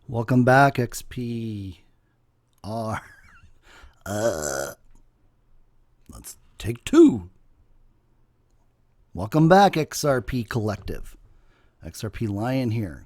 Welcome back, XPR. Let's take two. Welcome back, XRPCollective. XRP Lion here.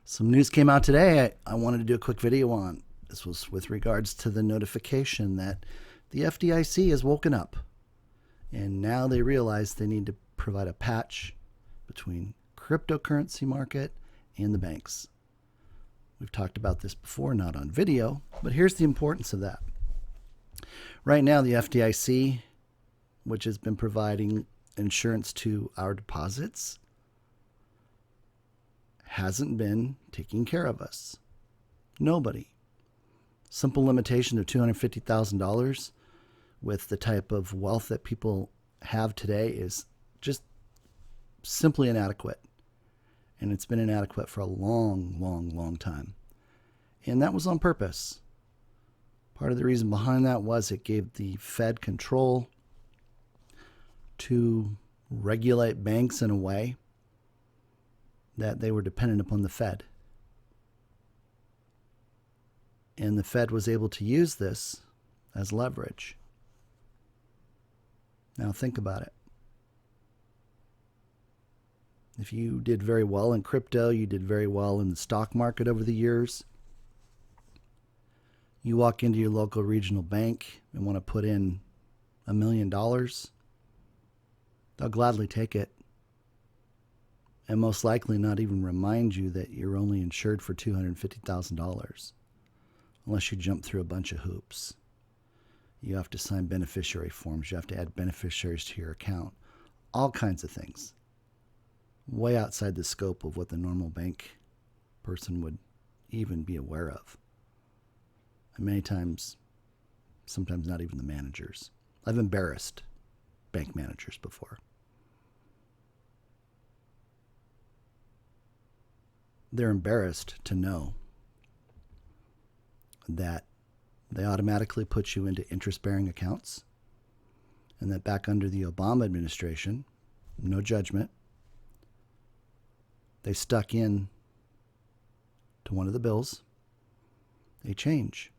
Some news came out today I wanted to do a quick video on. This was with regards to the notification that the FDIC has woken up. And now they realize they need to provide a patch between cryptocurrency market and the banks. We've talked about this before, not on video, but here's the importance of that. Right now, the FDIC, which has been providing insurance to our deposits, hasn't been taking care of us. Nobody. Simple limitation of $250,000 with the type of wealth that people have today is just simply inadequate. And it's been inadequate for a long time. And that was on purpose. Part of the reason behind that was it gave the Fed control to regulate banks in a way that they were dependent upon the Fed. And the Fed was able to use this as leverage. Now think about it. If you did very well in crypto, you did very well in the stock market over the years, you walk into your local regional bank and want to put in $1 million, they'll gladly take it and most likely not even remind you that you're only insured for $250,000 unless you jump through a bunch of hoops. You have to sign beneficiary forms. You have to add beneficiaries to your account. All kinds of things. Way outside the scope of what the normal bank person would even be aware of. And many times, sometimes not even the managers. I've embarrassed bank managers before. They're embarrassed to know that they automatically put you into interest-bearing accounts and that back under the Obama administration, no judgment, they stuck in to one of the bills a change.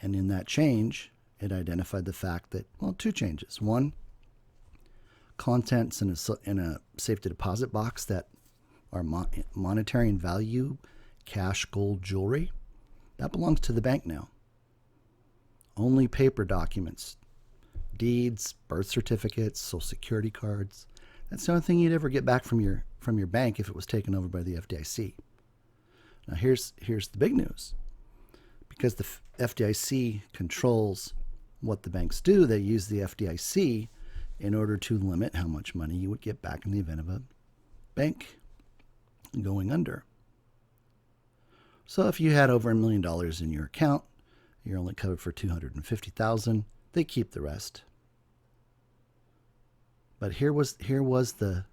And in that change, it identified the fact that, well, two changes. One, contents in a safety deposit box that are monetary in value, cash, gold, jewelry, that belongs to the bank now. Only paper documents, deeds, birth certificates, social security cards. That's the only thing you'd ever get back from your bank if it was taken over by the FDIC. Now here's the big news. Because the FDIC controls what the banks do, they use the FDIC in order to limit how much money you would get back in the event of a bank going under. So if you had over $1 million in your account, you're only covered for $250,000. They keep the rest. But here was the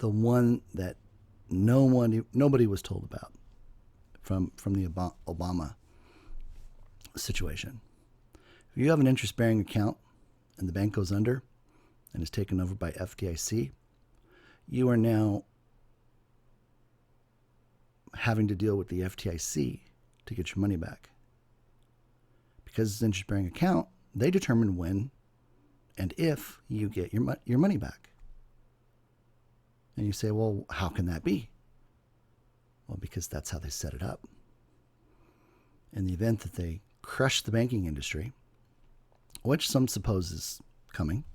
one that nobody was told about from the Obama situation. If you have an interest-bearing account and the bank goes under and is taken over by FDIC, you are now having to deal with the FDIC to get your money back. Because it's an interest-bearing account, they determine when and if you get your money back. And you say, well, how can that be? Well, because that's how they set it up. In the event that they crush the banking industry, which some suppose is coming,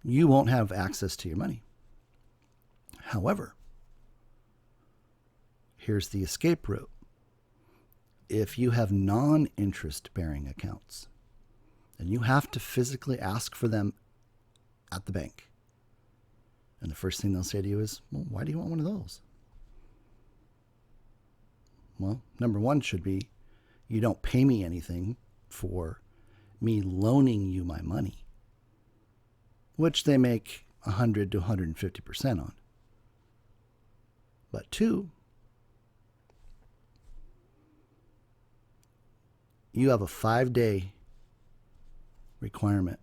you won't have access to your money. However, here's the escape route. If you have non-interest-bearing accounts, then you have to physically ask for them at the bank. And the first thing they'll say to you is, well, why do you want one of those? Well, number one should be, you don't pay me anything for me loaning you my money, which they make 100 to 150% on. But two, you have a 5-day requirement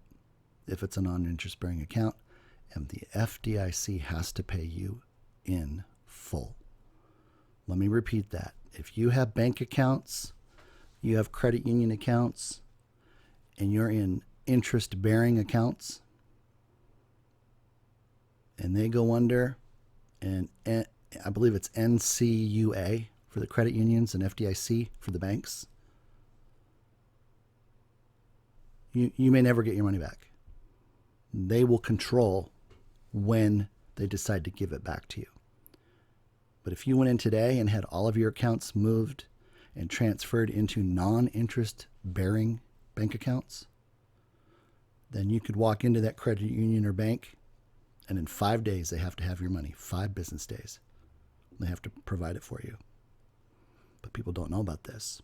if it's a non-interest bearing account and the FDIC has to pay you in full. Let me repeat that. If you have bank accounts, you have credit union accounts, and you're in interest-bearing accounts, and they go under, and I believe it's NCUA for the credit unions and FDIC for the banks, you may never get your money back. They will control when they decide to give it back to you. But if you went in today and had all of your accounts moved and transferred into non-interest bearing bank accounts, then you could walk into that credit union or bank, and in 5 days they have to have your money, 5 business days. They have to provide it for you. But people don't know about this.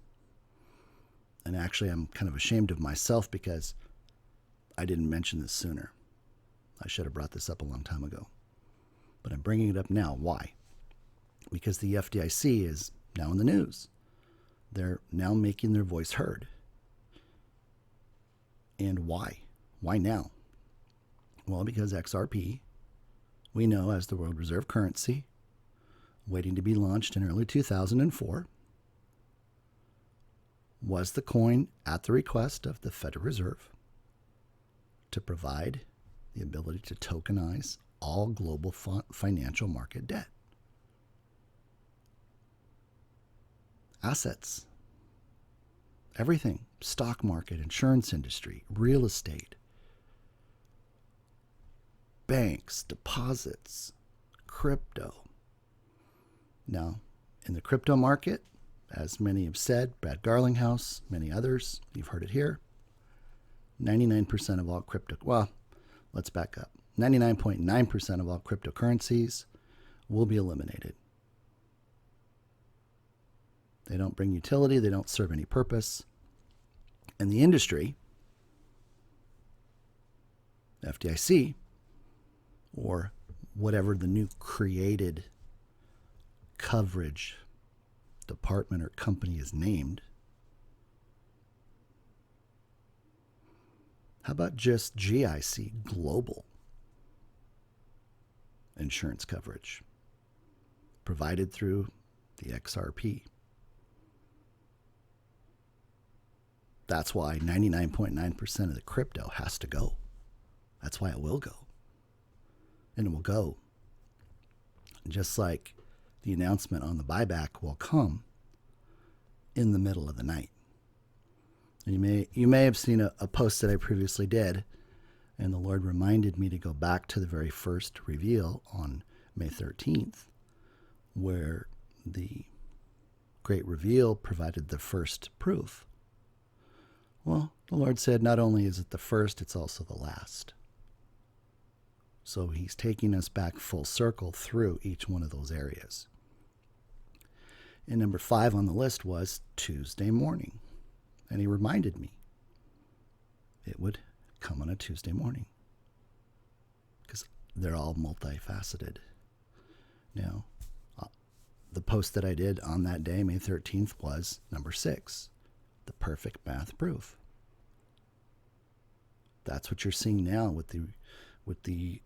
And actually, I'm kind of ashamed of myself because I didn't mention this sooner. I should have brought this up a long time ago. But I'm bringing it up now. Why? Because the FDIC is now in the news. They're now making their voice heard. And why? Why now? Well, because XRP, we know as the world reserve currency, waiting to be launched in early 2004, was the coin at the request of the Federal Reserve to provide the ability to tokenize all global financial market debt. Assets, everything, stock market, insurance industry, real estate, banks, deposits, crypto. Now, in the crypto market, as many have said, Brad Garlinghouse, many others, you've heard it here, 99% of all crypto, well, let's back up. 99.9% of all cryptocurrencies will be eliminated. They don't bring utility, they don't serve any purpose. And the industry, FDIC, or whatever the new created coverage department or company is named. How about just GIC, global insurance coverage, provided through the XRP? That's why 99.9% of the crypto has to go. That's why it will go. And it will go. Just like the announcement on the buyback will come in the middle of the night. And you may have seen a post that I previously did, and the Lord reminded me to go back to the very first reveal on May 13th, where the great reveal provided the first proof. Well, the Lord said not only is it the first, it's also the last. So he's taking us back full circle through each one of those areas. And number 5 on the list was Tuesday morning. And he reminded me it would come on a Tuesday morning, because they're all multifaceted. Now, the post that I did on that day, May 13th, was number 6, the perfect math proof. That's what you're seeing now with the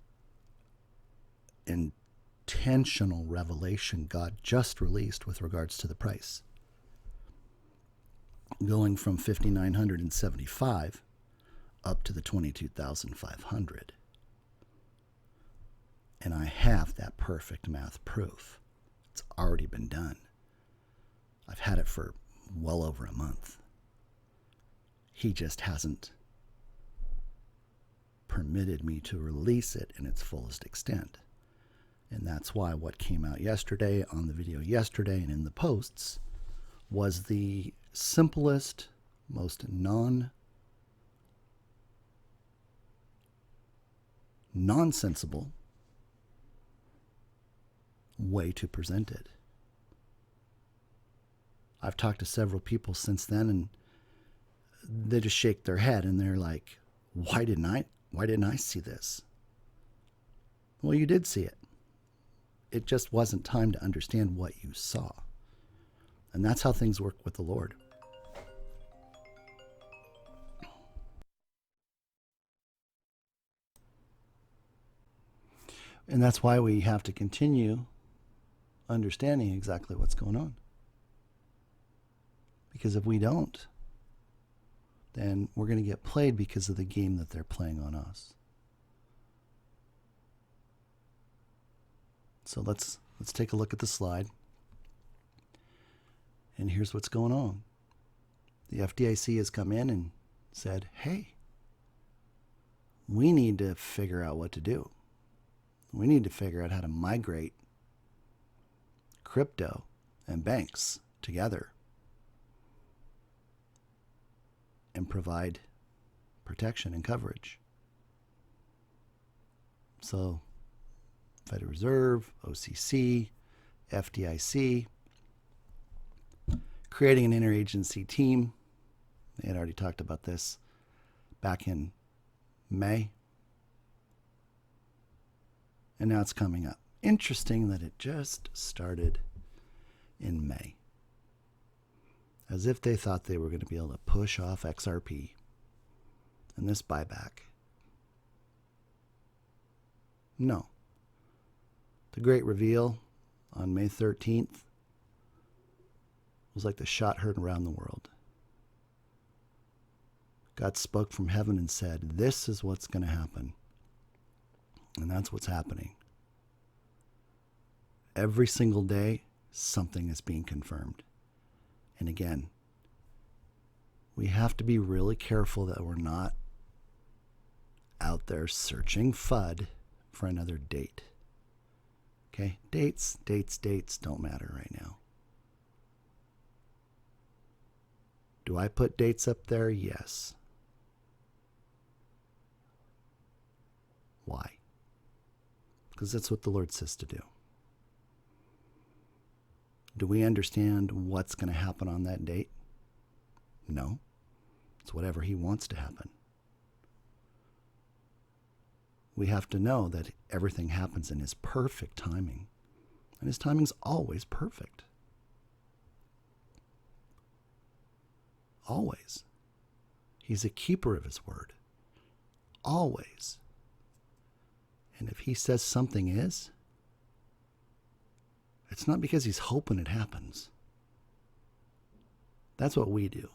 intentional revelation God just released with regards to the price, going from 5,975 up to the 22,500. And I have that perfect math proof. It's already been done. I've had it for well over a month. He just hasn't permitted me to release it in its fullest extent. And that's why what came out yesterday on the video yesterday and in the posts was the simplest, most nonsensible way to present it. I've talked to several people since then, and they just shake their head and they're like, why didn't I see this? Well, you did see it. It just wasn't time to understand what you saw. And that's how things work with the Lord. And that's why we have to continue understanding exactly what's going on. Because if we don't, then we're going to get played because of the game that they're playing on us. So let's take a look at the slide. And here's what's going on. The FDIC has come in and said, hey, we need to figure out what to do. We need to figure out how to migrate crypto and banks together and provide protection and coverage. So Federal Reserve, OCC, FDIC, creating an interagency team. They had already talked about this back in May. And now it's coming up. Interesting that it just started in May. As if they thought they were going to be able to push off XRP and this buyback. No. The great reveal on May 13th was like the shot heard around the world. God spoke from heaven and said, this is what's going to happen. And that's what's happening. Every single day, something is being confirmed. And again, we have to be really careful that we're not out there searching FUD for another date. Okay? Dates don't matter right now. Do I put dates up there? Yes. Why? Because that's what the Lord says to do. Do we understand what's going to happen on that date? No. It's whatever He wants to happen. We have to know that everything happens in His perfect timing. And His timing's always perfect. Always. He's a keeper of His word. Always. And if He says something is, it's not because He's hoping it happens. That's what we do.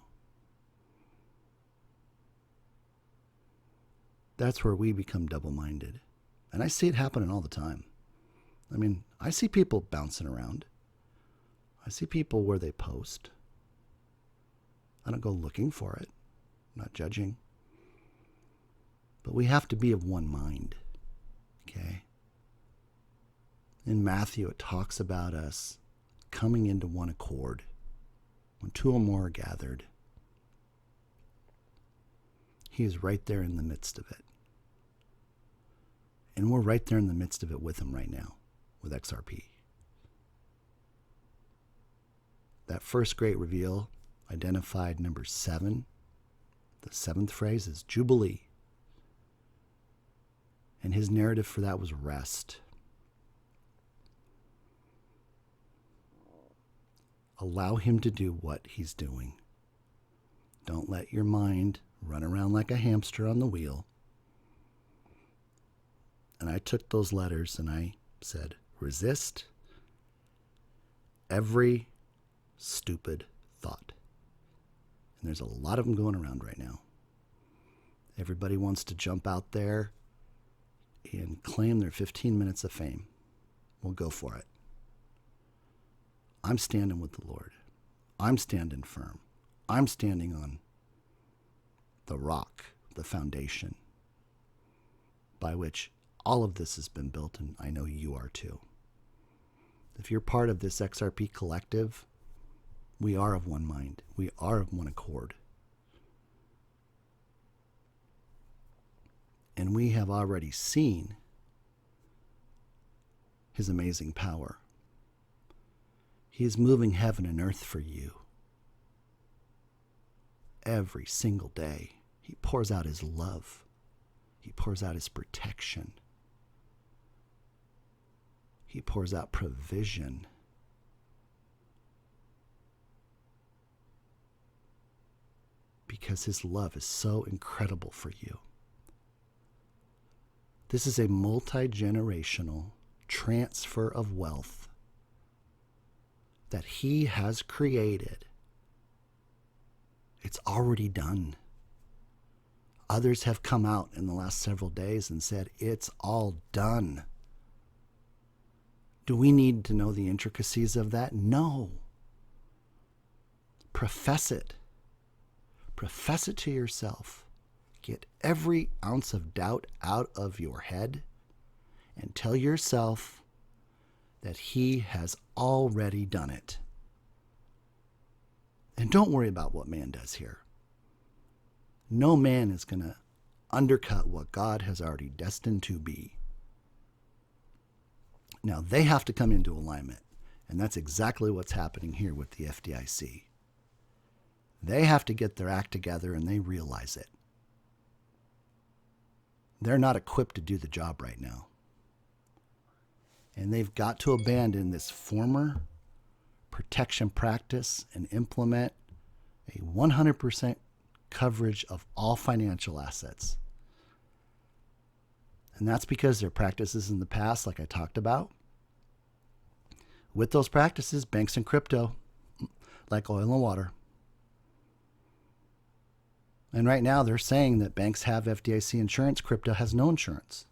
That's where we become double-minded. And I see it happening all the time. I mean, I see people bouncing around. I see people where they post. I don't go looking for it. I'm not judging. But we have to be of one mind. Okay? In Matthew, it talks about us coming into one accord. When two or more are gathered, He is right there in the midst of it. And we're right there in the midst of it with Him right now, with XRP. That first great reveal identified number 7. The 7th phrase is Jubilee. And his narrative for that was rest. Allow Him to do what He's doing. Don't let your mind run around like a hamster on the wheel. And I took those letters and I said, resist every stupid thought. And there's a lot of them going around right now. Everybody wants to jump out there and claim their 15 minutes of fame. We'll go for it. I'm standing with the Lord. I'm standing firm. I'm standing on the rock, the foundation, by which all of this has been built, and I know you are too. If you're part of this XRP collective, we are of one mind. We are of one accord. And we have already seen His amazing power. He is moving heaven and earth for you. Every single day, He pours out His love. He pours out His protection. He pours out provision. Because His love is so incredible for you. This is a multi-generational transfer of wealth that he has created. It's already done. Others have come out in the last several days and said, it's all done. Do we need to know the intricacies of that? No. Profess it. Profess it to yourself. Get every ounce of doubt out of your head and tell yourself that he has already done it. And don't worry about what man does here. No man is going to undercut what God has already destined to be. Now, they have to come into alignment, and that's exactly what's happening here with the FDIC. They have to get their act together, and they realize it. They're not equipped to do the job right now. And they've got to abandon this former protection practice and implement a 100% coverage of all financial assets. And that's because their practices in the past, like I talked about, with those practices, banks and crypto, like oil and water. And right now they're saying that banks have FDIC insurance, crypto has no insurance.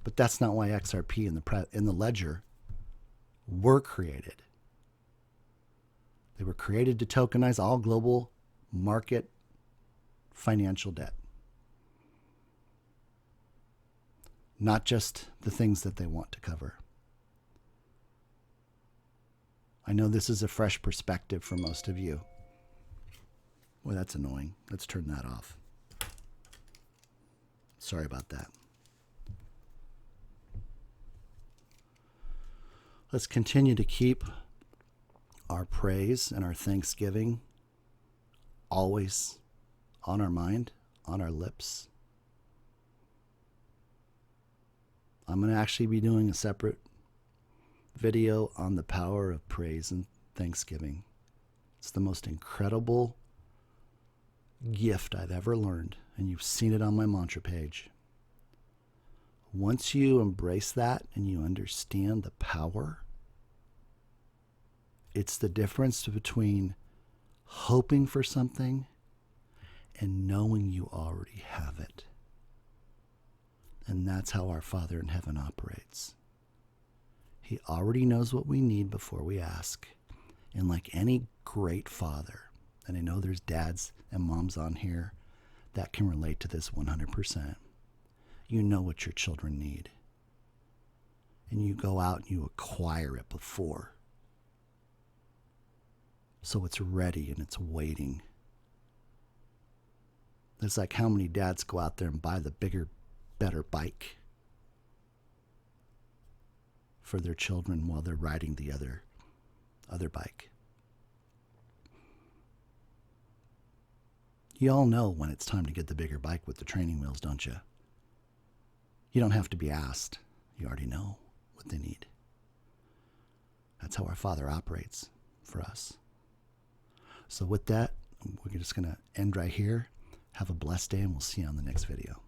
But that's not why XRP in the ledger were created. They were created to tokenize all global market financial debt. Not just the things that they want to cover. I know this is a fresh perspective for most of you. Boy, that's annoying. Let's turn that off. Sorry about that. Let's continue to keep our praise and our thanksgiving always on our mind, on our lips. I'm going to actually be doing a separate video on the power of praise and thanksgiving. It's the most incredible gift I've ever learned, and you've seen it on my mantra page. Once you embrace that and you understand the power, it's the difference between hoping for something and knowing you already have it. And that's how our Father in heaven operates. He already knows what we need before we ask. And like any great father, and I know there's dads and moms on here that can relate to this 100%, you know what your children need. And you go out and you acquire it before. So it's ready and it's waiting. It's like how many dads go out there and buy the bigger, better bike for their children while they're riding the other bike. You all know when it's time to get the bigger bike with the training wheels, don't you? You don't have to be asked. You already know what they need. That's how our Father operates for us. So with that, we're just going to end right here. Have a blessed day, and we'll see you on the next video.